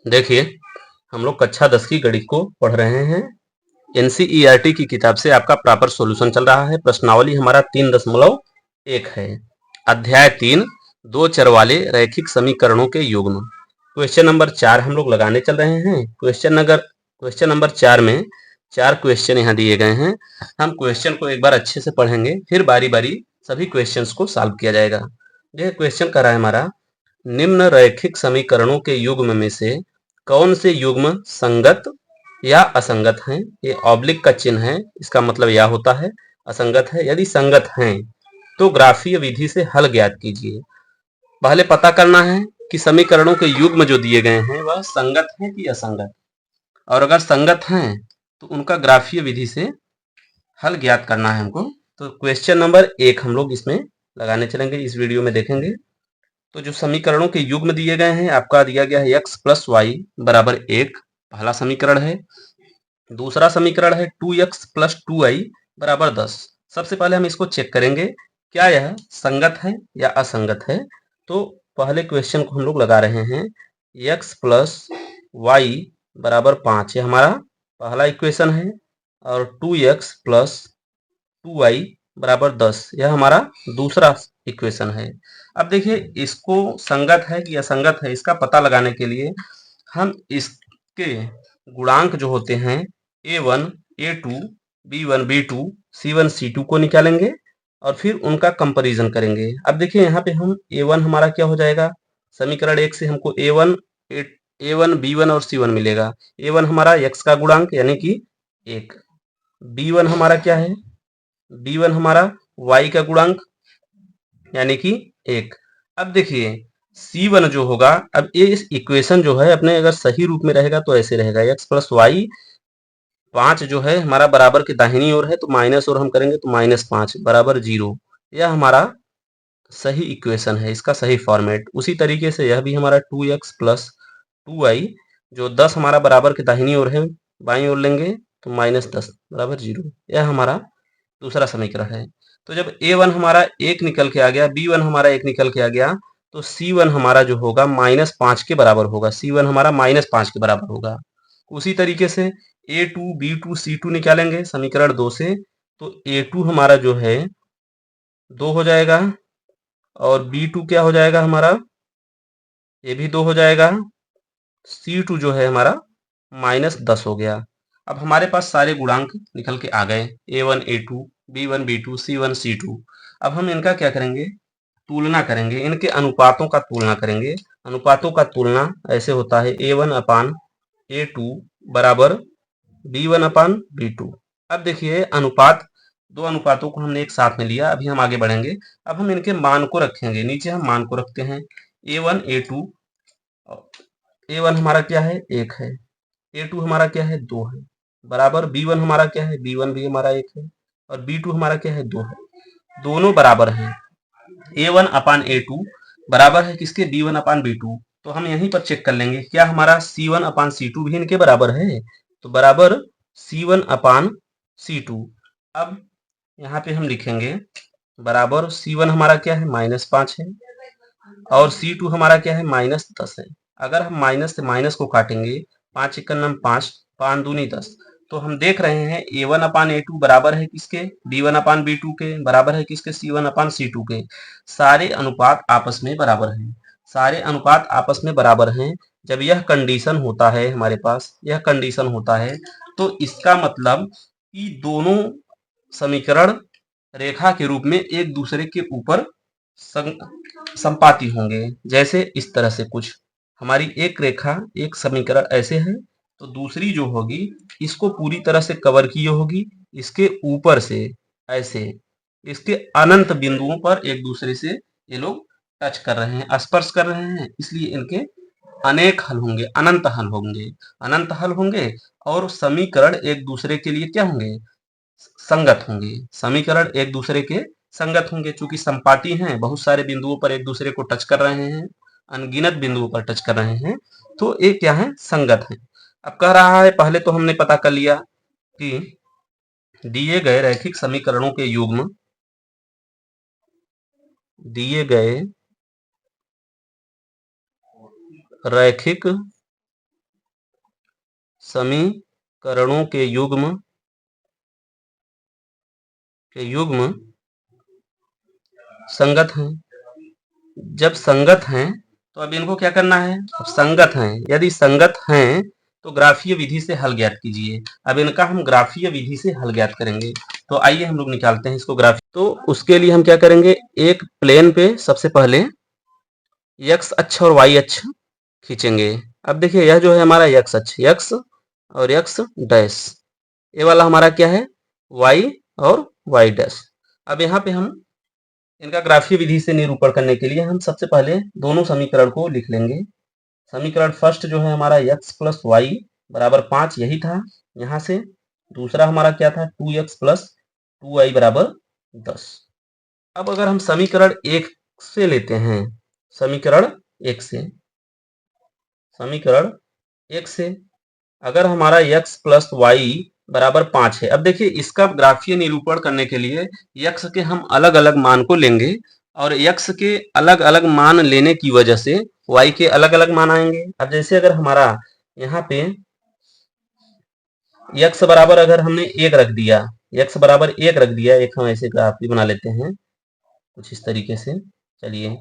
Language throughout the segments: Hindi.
देखिए, हम लोग कक्षा 10 की गणित को पढ़ रहे हैं। एनसीईआरटी की किताब से आपका प्रॉपर सॉल्यूशन चल रहा है। प्रश्नावली हमारा 3.1 है। अध्याय 3, दो चर वाले रैखिक समीकरणों के युग्म। क्वेश्चन नंबर 4 हम लोग लगाने चल रहे हैं। क्वेश्चन नंबर 4 में 4 क्वेश्चन यहाँ दिए गए हैं। हम क्वेश्चन को एक बार अच्छे से पढ़ेंगे, फिर बारी बारी सभी क्वेश्चंस को सॉल्व किया जाएगा। यह क्वेश्चन कर रहा है हमारा, निम्न रैखिक समीकरणों के युग्म में से कौन से युग्म संगत या असंगत हैं। ये ऑब्लिक का चिन्ह है, इसका मतलब या होता है। असंगत है, यदि संगत हैं तो ग्राफीय विधि से हल ज्ञात कीजिए। पहले पता करना है कि समीकरणों के युग्म जो दिए गए हैं वह संगत हैं कि असंगत, और अगर संगत हैं तो उनका ग्राफीय विधि से हल ज्ञात करना है हमको। तो क्वेश्चन नंबर 1 हम लोग इसमें लगाने चलेंगे, इस वीडियो में देखेंगे। तो जो समीकरणों के युग्म दिए गए हैं, आपका दिया गया है x प्लस वाई बराबर 1, पहला समीकरण है। दूसरा समीकरण है 2x प्लस 2i बराबर 10। सबसे पहले हम इसको चेक करेंगे, क्या यह संगत है या असंगत है। तो पहले क्वेश्चन को हम लोग लगा रहे हैं, x प्लस वाई बराबर 5, ये हमारा पहला इक्वेशन है, और 2x प्लस 2i बराबर 10, यह हमारा दूसरा इक्वेशन है। अब देखिए, इसको संगत है कि असंगत है इसका पता लगाने के लिए हम इसके गुणांक जो होते हैं a1, a2, b1, b2, c1, c2 को निकालेंगे और फिर उनका कंपैरिजन करेंगे। अब देखिए यहाँ पे हम a1 हमारा क्या हो जाएगा, समीकरण 1 से हमको a1, b1 और c1 मिलेगा। a1 हमारा x का गुणांक यानी कि 1, b1 हमारा क्या है, b1 हमारा y का गुणांक यानी कि 1। अब देखिए c1 जो होगा, अब ये इस इक्वेशन जो है अपने अगर सही रूप में रहेगा तो ऐसे रहेगा, x प्लस वाई 5 जो है हमारा बराबर के दाहिनी ओर है, तो माइनस और हम करेंगे तो -5 बराबर 0। यह हमारा सही इक्वेशन है, इसका सही फॉर्मेट। उसी तरीके से यह भी हमारा 2x प्लस 2i जो 10 हमारा बराबर के दाहिनी ओर है, बाईं ओर लेंगे तो -10 बराबर 0। यह हमारा दूसरा समीकरण है। तो जब a1 हमारा 1 निकल के आ गया, b1 हमारा 1 निकल के आ गया, तो c1 हमारा जो होगा -5 के बराबर होगा। c1 हमारा -5 के बराबर होगा। उसी तरीके से a2, b2, c2 निकालेंगे समीकरण 2 से, तो a2 हमारा जो है 2 हो जाएगा, और b2 क्या हो जाएगा हमारा, ये भी 2 हो जाएगा। c2 जो है हमारा -10 हो गया। अब हमारे पास सारे गुणांक निकल के आ गए, a1, a2, b1, b2, c1, c2। अब हम इनका क्या करेंगे, तुलना करेंगे, इनके अनुपातों का तुलना करेंगे। अनुपातों का तुलना ऐसे होता है, a1 अपान a2 बराबर b1 अपान b2। अब देखिए अनुपात, दो अनुपातों को हमने एक साथ में लिया, अभी हम आगे बढ़ेंगे। अब हम इनके मान को रखेंगे, नीचे हम मान को रखते हैं, a1, a2, a1 हमारा क्या है, 1 है, a2 हमारा क्या है, 2 है, बराबर b1 हमारा क्या है, b1 भी हमारा 1 है, और b2 हमारा क्या है, 2 है। दोनों बराबर हैं। a1 अपान a2 बराबर है किसके, b1 अपान b2। तो हम यहीं पर चेक कर लेंगे, क्या हमारा c1 अपान c2 भी इनके बराबर है, तो बराबर c1 अपान c2। अब यहाँ पे हम लिखेंगे बराबर c1 हमारा क्या है, -5 है, और c2 हमारा क्या है, -10 है। अगर हम माइनस से माइनस को काटेंगे, 5 एकम 5, 5 दूनी 10, तो हम देख रहे हैं a1 अपान a2 बराबर है किसके, b1 अपान b2 के, बराबर है किसके, c1 अपान c2 के। सारे अनुपात आपस में बराबर हैं, सारे अनुपात आपस में बराबर हैं। जब यह कंडीशन होता है हमारे पास, यह कंडीशन होता है, तो इसका मतलब कि दोनों समीकरण रेखा के रूप में एक दूसरे के ऊपर संपाती होंगे। जैसे इस तरह से कुछ हमारी एक रेखा, एक समीकरण ऐसे है, तो दूसरी जो होगी इसको पूरी तरह से कवर किए होगी, इसके ऊपर से ऐसे, इसके अनंत बिंदुओं पर एक दूसरे से ये लोग टच कर रहे हैं, स्पर्श कर रहे हैं, इसलिए इनके अनेक हल होंगे, अनंत हल होंगे, अनंत हल होंगे। और समीकरण एक दूसरे के लिए क्या होंगे, संगत होंगे। समीकरण एक दूसरे के संगत होंगे, चूंकि संपाती हैं, बहुत सारे बिंदुओं पर एक दूसरे को टच कर रहे हैं, अनगिनत बिंदुओं पर टच कर रहे हैं, तो ये क्या है, संगत है। अब कह रहा है, पहले तो हमने पता कर लिया कि दिए गए रैखिक समीकरणों के युग्म, दिए गए रैखिक समीकरणों के युग्म संगत हैं। जब संगत हैं तो अब इनको क्या करना है, अब संगत हैं, यदि संगत हैं तो ग्राफीय विधि से हल ज्ञात कीजिए। अब इनका हम ग्राफीय विधि से हल ज्ञात करेंगे, तो आइए हम लोग निकालते हैं इसको ग्राफी। तो उसके लिए हम क्या करेंगे, एक प्लेन पे सबसे पहले x अक्ष और y अक्ष खींचेंगे। अब देखिए यह जो है हमारा x अक्ष, x और x डैश, ये वाला हमारा क्या है, y और y डैश। अब यहाँ पे हम इनका ग्राफीय विधि से निरूपण करने के लिए हम सबसे पहले दोनों समीकरण को लिख लेंगे। समीकरण फर्स्ट जो है हमारा x प्लस वाई बराबर 5, यही था यहाँ से। दूसरा हमारा क्या था, 2x प्लस 2y बराबर 10। अब अगर हम समीकरण 1 से लेते हैं, समीकरण 1 से अगर हमारा x प्लस वाई बराबर 5 है। अब देखिए इसका ग्राफीय निरूपण करने के लिए x के हम अलग अलग मान को लेंगे और x के अलग अलग मान लेने की वजह से y के अलग अलग मान आएंगे। अब जैसे अगर हमारा यहाँ पे x बराबर अगर हमने 1 रख दिया, x बराबर 1 रख दिया, एक हम ऐसे ग्राफ भी बना लेते हैं कुछ इस तरीके से। चलिए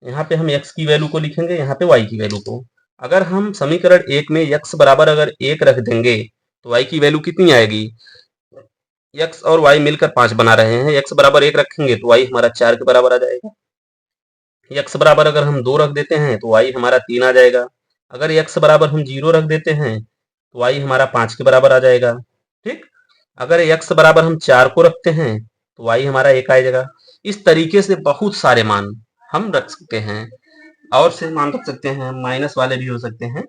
यहाँ पे हम x की वैल्यू को लिखेंगे, यहाँ पे y की वैल्यू को। अगर हम समीकरण 1 में x बराबर अगर 1 रख देंगे तो y की वैल्यू कितनी आएगी, x और y मिलकर 5 बना रहे हैं, x बराबर 1 रखेंगे तो y हमारा 4 के बराबर आ जाएगा। x बराबर अगर हम 2 रख देते हैं तो y हमारा 3 आ जाएगा। अगर x बराबर हम 0 रख देते हैं तो y हमारा 5 के बराबर आ जाएगा। ठीक, अगर x बराबर हम 4 को रखते हैं तो y हमारा 1 आ जाएगा। इस तरीके से बहुत सारे मान हम रख सकते हैं, और से मान रख सकते हैं, माइनस वाले भी हो सकते हैं।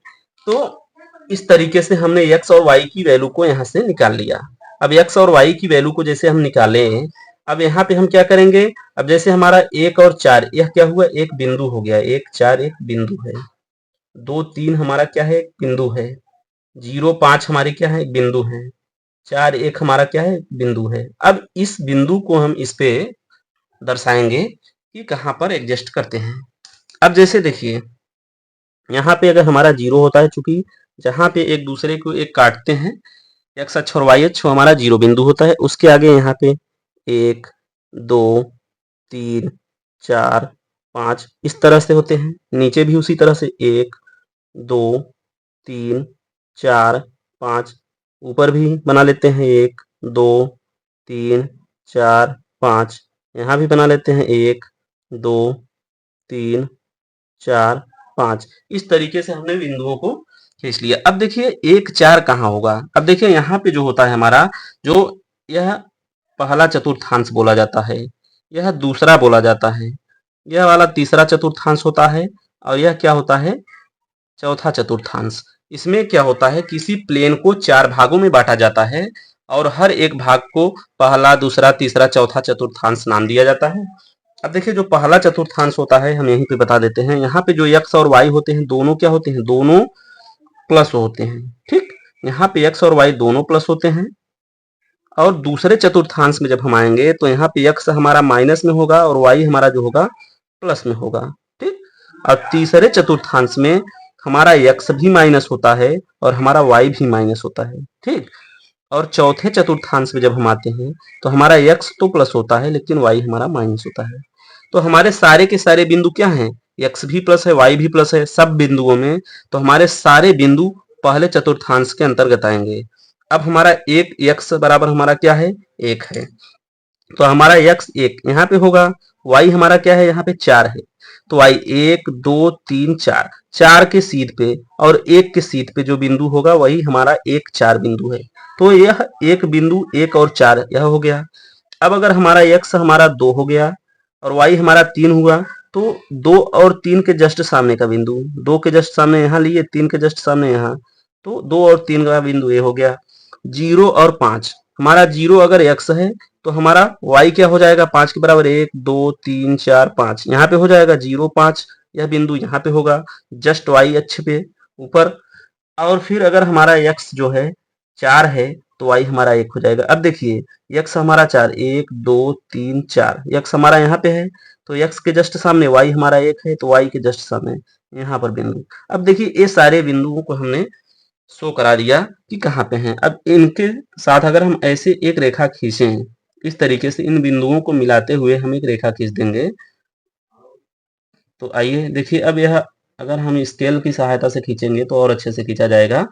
तो इस तरीके से हमने x और y की वैल्यू को यहाँ से निकाल लिया। अब x और y की वैल्यू को जैसे हम निकाले, अब यहाँ पे हम क्या करेंगे, अब जैसे हमारा 1 और 4 यह क्या हुआ, एक बिंदु हो गया, 1 4 एक बिंदु है, 2 3 हमारा क्या है, एक बिंदु है, 0 5 हमारी क्या है, एक बिंदु है, 4 1 हमारा क्या है, बिंदु है। अब इस बिंदु को हम इस पे दर्शाएंगे कि कहाँ पर एडजस्ट करते हैं। अब जैसे देखिए यहाँ पे अगर हमारा 0 होता है, चूंकि जहाँ पे एक दूसरे को एक काटते हैं, x अक्ष और y अक्ष हमारा 0 बिंदु होता है, उसके आगे यहाँ पे 1 2 3 4 5 इस तरह से होते हैं, नीचे भी उसी तरह से 1 2 3 4 5, ऊपर भी बना लेते हैं 1 2 3 4 5, यहाँ भी बना लेते हैं 1 2 3 4 5। इस तरीके से हमने बिंदुओं को खींच लिया। अब देखिए 1 4 कहाँ होगा, अब देखिए यहाँ पे जो होता है हमारा, जो यह पहला चतुर्थांश बोला जाता है, यह दूसरा बोला जाता है, यह वाला तीसरा चतुर्थांश होता है, और यह क्या होता है, चौथा चतुर्थांश। इसमें क्या होता है, किसी प्लेन को 4 भागों में बांटा जाता है और हर एक भाग को पहला दूसरा तीसरा चौथा चतुर्थांश नाम दिया जाता है। अब देखिए जो पहला चतुर्थांश होता है हम यहीं पे बता देते हैं, यहाँ पे जो x और y होते हैं दोनों क्या होते हैं, दोनों प्लस होते हैं। ठीक, यहाँ पे x और y दोनों प्लस होते हैं, और दूसरे चतुर्थांश में जब हम आएंगे तो यहाँ पे x हमारा माइनस में होगा और y हमारा जो होगा प्लस में होगा। ठीक, और तीसरे चतुर्थांश में हमारा x भी माइनस होता है और हमारा y भी माइनस होता है। ठीक, और चौथे चतुर्थांश में जब हम आते हैं तो हमारा x तो प्लस होता है लेकिन y हमारा माइनस होता है। तो हमारे सारे के सारे बिंदु क्या हैं, x भी प्लस है y भी प्लस है, सब बिंदुओं में। तो हमारे सारे बिंदु पहले चतुर्थांश के अंतर्गत आएंगे। अब हमारा एक x बराबर हमारा क्या है, 1 है, तो हमारा x 1 यहाँ पे होगा, y हमारा क्या है, यहाँ पे 4 है, तो y 1 2 3 4, 4 के सीध पे और 1 के सीध पे जो बिंदु होगा वही हमारा 1 4 बिंदु है। तो यह एक बिंदु 1 और 4 यह हो गया। अब अगर हमारा x हमारा 2 हो गया और y हमारा 3 हुआ, तो 2 और 3 के जस्ट सामने का बिंदु, 2 के जस्ट सामने यहाँ लिए, 3 के जस्ट सामने यहाँ, तो 2 और 3 का बिंदु ये हो गया। 0 और 5, हमारा 0 अगर x है तो हमारा y क्या हो जाएगा, 5 के बराबर, 1 2 3 4 5, यहाँ पे हो जाएगा 0 5, यह बिंदु यहाँ पे होगा जस्ट y अक्ष पे ऊपर। और फिर अगर हमारा x जो है 4 है तो y हमारा 1 हो जाएगा। अब देखिए x हमारा 4, 1 2 3 4, x हमारा यहाँ पे है तो x के जस्ट सामने y हमारा 1 है तो y के जस्ट सामने यहाँ पर बिंदु। अब देखिए ये सारे बिंदुओं को हमने शो करा दिया कि कहाँ पे हैं। अब इनके साथ अगर हम ऐसे एक रेखा खींचें, इस तरीके से इन बिंदुओं को मिलाते हुए हम एक रेखा खींच देंगे, तो आइए देखिए अब यह अगर हम स्केल की सहायता से खींचेंगे तो और अच्छे से खींचा जाएगा।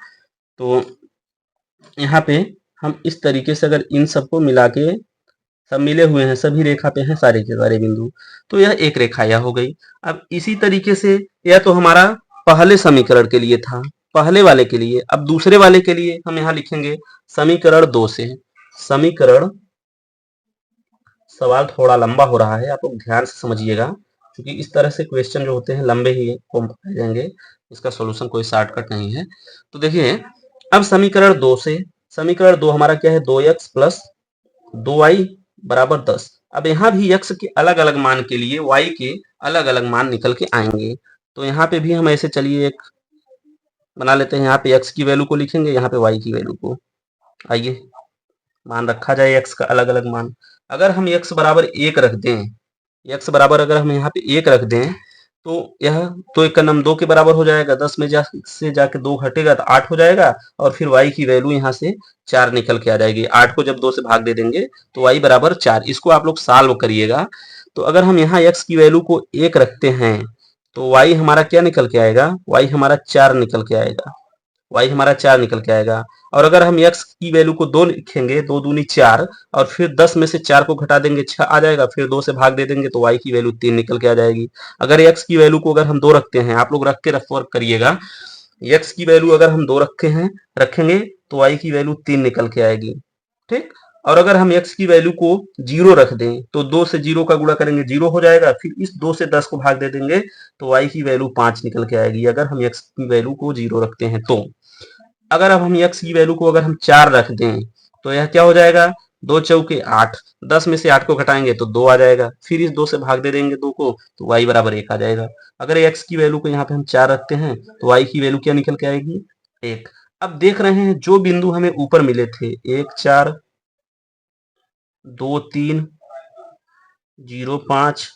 तो यहाँ पे हम इस तरीके से अगर इन सबको मिला के, सब मिले हुए हैं, सभी रेखा पे हैं सारे के सारे बिंदु, तो यह एक रेखा यह हो गई। अब इसी तरीके से यह तो हमारा पहले समीकरण के लिए था, पहले वाले के लिए। अब दूसरे वाले के लिए हम यहाँ लिखेंगे समीकरण 2 से। समीकरण, सवाल थोड़ा लंबा हो रहा है, आप लोग ध्यान से समझिएगा, क्योंकि इस तरह से क्वेश्चन जो होते हैं लंबे ही हो जाएंगे, इसका सॉल्यूशन कोई शॉर्टकट नहीं है। तो देखिए अब समीकरण 2 से, समीकरण 2 हमारा क्या है, 2x प्लस 2y बराबर 10। अब यहाँ भी x के अलग अलग मान के लिए y के अलग अलग मान निकल के आएंगे। तो यहाँ पे भी हम ऐसे चलिए एक बना लेते हैं, यहाँ पे x की वैल्यू को लिखेंगे, यहाँ पे y की वैल्यू को। आइए मान रखा जाए x का अलग अलग मान। अगर हम x बराबर 1 रख दें, x बराबर अगर हम यहाँ पे 1 रख दें, तो यह तो 1 का नम 2 के बराबर हो जाएगा, 10 में से जाके 2 घटेगा तो 8 हो जाएगा, और फिर y की वैल्यू यहाँ से 4 निकल के आ जाएगी। 8 को जब 2 से भाग दे देंगे तो y बराबर 4। इसको आप लोग सॉल्व करिएगा। तो अगर हम यहाँ x की वैल्यू को 1 रखते हैं तो y हमारा क्या निकल के आएगा, y हमारा 4 निकल के आएगा, y हमारा 4 निकल के आएगा। और अगर हम x की वैल्यू को 2 लिखेंगे, 2 दूनी 4, और फिर 10 में से 4 को घटा देंगे 6 आ जाएगा, फिर 2 से भाग दे देंगे तो y की वैल्यू 3 निकल के आ जाएगी। अगर x की वैल्यू को अगर हम 2 रखते हैं, आप लोग रख के रफ वर्क करिएगा, x की वैल्यू अगर हम 2 रखेंगे तो y की वैल्यू 3 निकल के आएगी, ठीक। और अगर हम x की वैल्यू को 0 रख दें तो 2 से 0 का गुणा करेंगे 0 हो जाएगा, फिर इस 2 से 10 को भाग दे देंगे तो y की वैल्यू 5 निकल के आएगी, अगर हम x की वैल्यू को 0 रखते हैं तो। अगर अब हम x की वैल्यू को अगर हम 4 रख दें तो यह क्या हो जाएगा, 2 चौके 8, 10 में से 8 को घटाएंगे तो 2 आ जाएगा, फिर इस 2 से भाग दे देंगे 2 को तो y बराबर 1 आ जाएगा। अगर x की वैल्यू को यहाँ पे हम 4 रखते हैं तो y की वैल्यू क्या निकल के आएगी, 1। अब देख रहे हैं जो बिंदु हमें ऊपर मिले थे, 1 4 2 3 0 5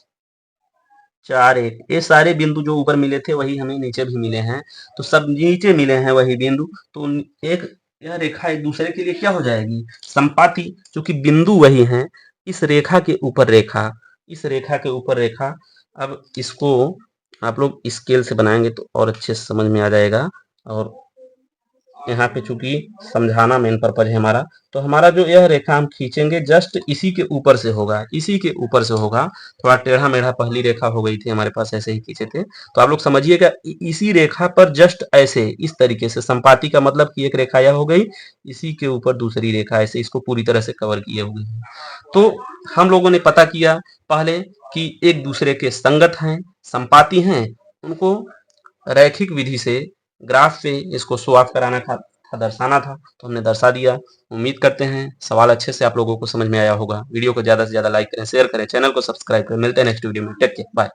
4 1, ये सारे बिंदु जो ऊपर मिले थे वही हमें नीचे भी मिले हैं। तो सब नीचे मिले हैं वही बिंदु, तो एक यह रेखा एक दूसरे के लिए क्या हो जाएगी, संपाती, क्योंकि बिंदु वही हैं। इस रेखा के ऊपर रेखा, इस रेखा के ऊपर रेखा। अब इसको आप लोग स्केल से बनाएंगे तो और अच्छे से समझ में आ जाएगा। और यहाँ पे चूंकि समझाना मेन पर्पज है हमारा, तो हमारा जो यह रेखा हम खींचेंगे जस्ट इसी के ऊपर से होगा, इसी के ऊपर से होगा। थोड़ा टेढ़ा मेढ़ा पहली रेखा हो गई थी हमारे पास, ऐसे ही खींचे थे, तो आप लोग समझिएगा इसी रेखा पर जस्ट ऐसे इस तरीके से, संपाती का मतलब कि एक रेखा यह हो गई, इसी के ऊपर दूसरी रेखा, ऐसे इसको पूरी तरह से कवर किए हुए हैं। तो हम लोगों ने पता किया पहले कि एक दूसरे के संगत हैं, संपाती हैं, उनको रैखिक विधि से ग्राफ पे इसको शो ऑफ कराना था, दर्शाना था, तो हमने दर्शा दिया। उम्मीद करते हैं सवाल अच्छे से आप लोगों को समझ में आया होगा। वीडियो को ज्यादा से ज्यादा लाइक करें, शेयर करें, चैनल को सब्सक्राइब करें। मिलते हैं नेक्स्ट वीडियो में, टेक केयर, बाय।